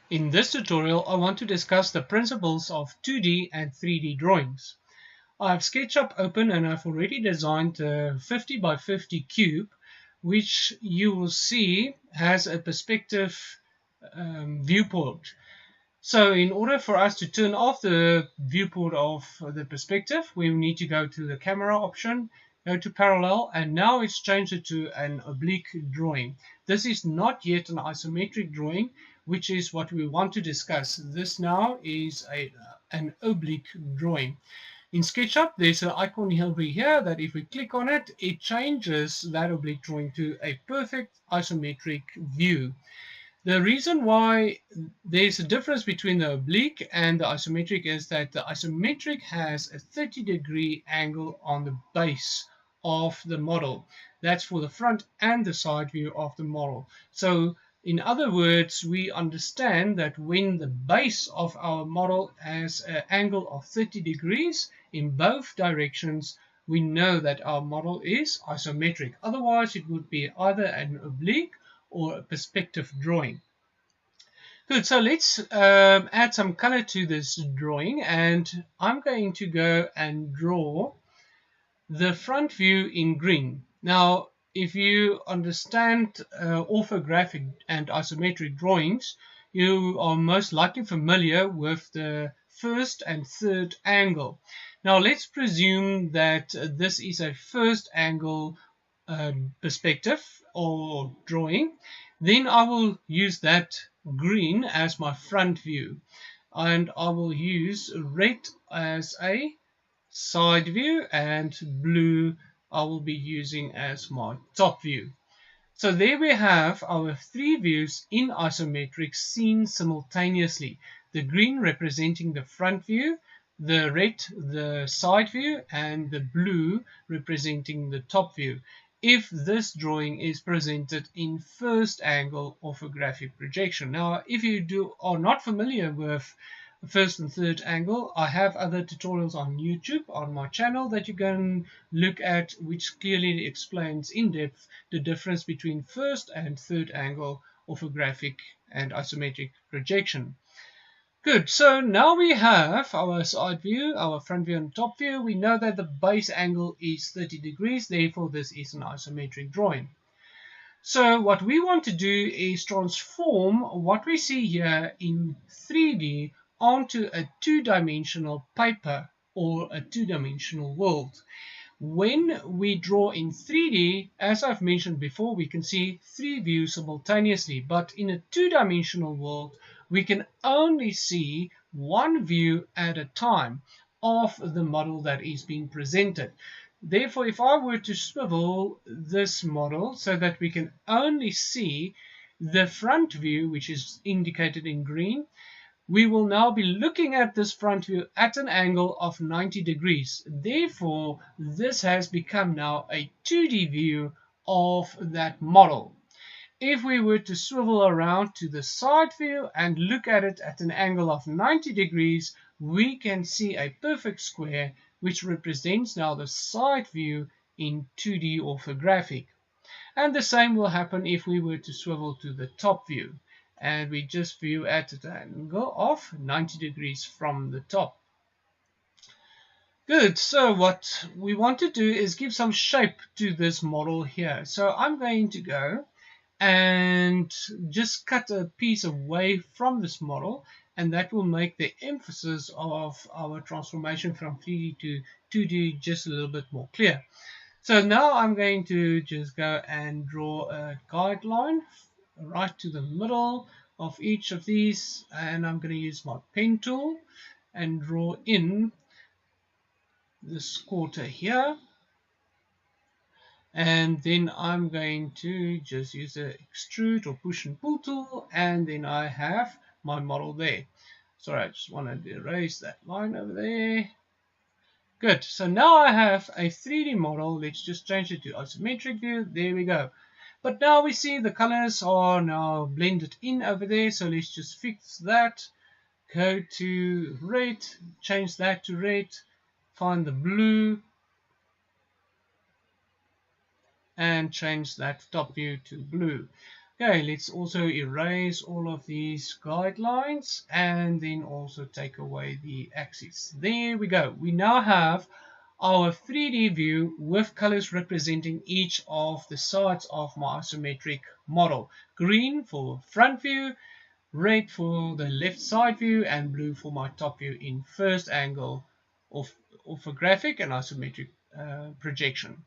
In this tutorial, I want to discuss the principles of 2D and 3D drawings. I have SketchUp open and I've already designed a 50 by 50 cube, which you will see has a perspective viewport. So in order for us to turn off the viewport of the perspective, we need to go to the camera option, go to parallel, and now it's changed it to an oblique drawing. This is not yet an isometric drawing, which is what we want to discuss. This now is an oblique drawing. In SketchUp, there's an icon over here that if we click on it, it changes that oblique drawing to a perfect isometric view. The reason why there's a difference between the oblique and the isometric is that the isometric has a 30-degree angle on the base of the model. That's for the front and the side view of the model. So in other words, we understand that when the base of our model has an angle of 30 degrees in both directions, we know that our model is isometric. Otherwise, it would be either an oblique or a perspective drawing. Good, so let's add some color to this drawing, and I'm going to go and draw the front view in green. Now, if you understand orthographic and isometric drawings, you are most likely familiar with the first and third angle. Now, let's presume that this is a first angle perspective or drawing. Then I will use that green as my front view, and I will use red as a side view, and blue I will be using as my top view. So there we have our three views in isometric seen simultaneously. The green representing the front view, the red the side view, and the blue representing the top view, if this drawing is presented in first angle orthographic projection. Now, if you are not familiar with first and third angle, I have other tutorials on YouTube on my channel that you can look at, which clearly explains in depth the difference between first and third angle orthographic and isometric projection. Good, so now we have our side view, our front view and top view. We know that the base angle is 30 degrees, therefore this is an isometric drawing. So what we want to do is transform what we see here in 3D onto a two-dimensional paper or a two-dimensional world. When we draw in 3D, as I've mentioned before, we can see three views simultaneously, but in a two-dimensional world, we can only see one view at a time of the model that is being presented. Therefore, if I were to swivel this model so that we can only see the front view, which is indicated in green, we will now be looking at this front view at an angle of 90 degrees. Therefore, this has become now a 2D view of that model. If we were to swivel around to the side view and look at it at an angle of 90 degrees, we can see a perfect square, which represents now the side view in 2D orthographic. And the same will happen if we were to swivel to the top view, and we just view at an angle of 90 degrees from the top. Good, so what we want to do is give some shape to this model here. So I'm going to go and just cut a piece away from this model, and that will make the emphasis of our transformation from 3D to 2D just a little bit more clear. So now I'm going to just go and draw a guideline right to the middle of each of these, and I'm going to use my pen tool and draw in this quarter here, and then I'm going to just use the extrude or push and pull tool, and then I have my model there. Sorry, I just wanted to erase that line over there. Good, so now I have a 3D model. Let's just change it to isometric view. There we go. But now we see the colors are now blended in over there, so let's just fix that. Go to red, change that to red, find the blue, and change that top view to blue. Okay, let's also erase all of these guidelines and then also take away the axis. There we go. We now have our 3D view with colors representing each of the sides of my isometric model. Green for front view, red for the left side view, and blue for my top view in first angle of a graphic and isometric projection.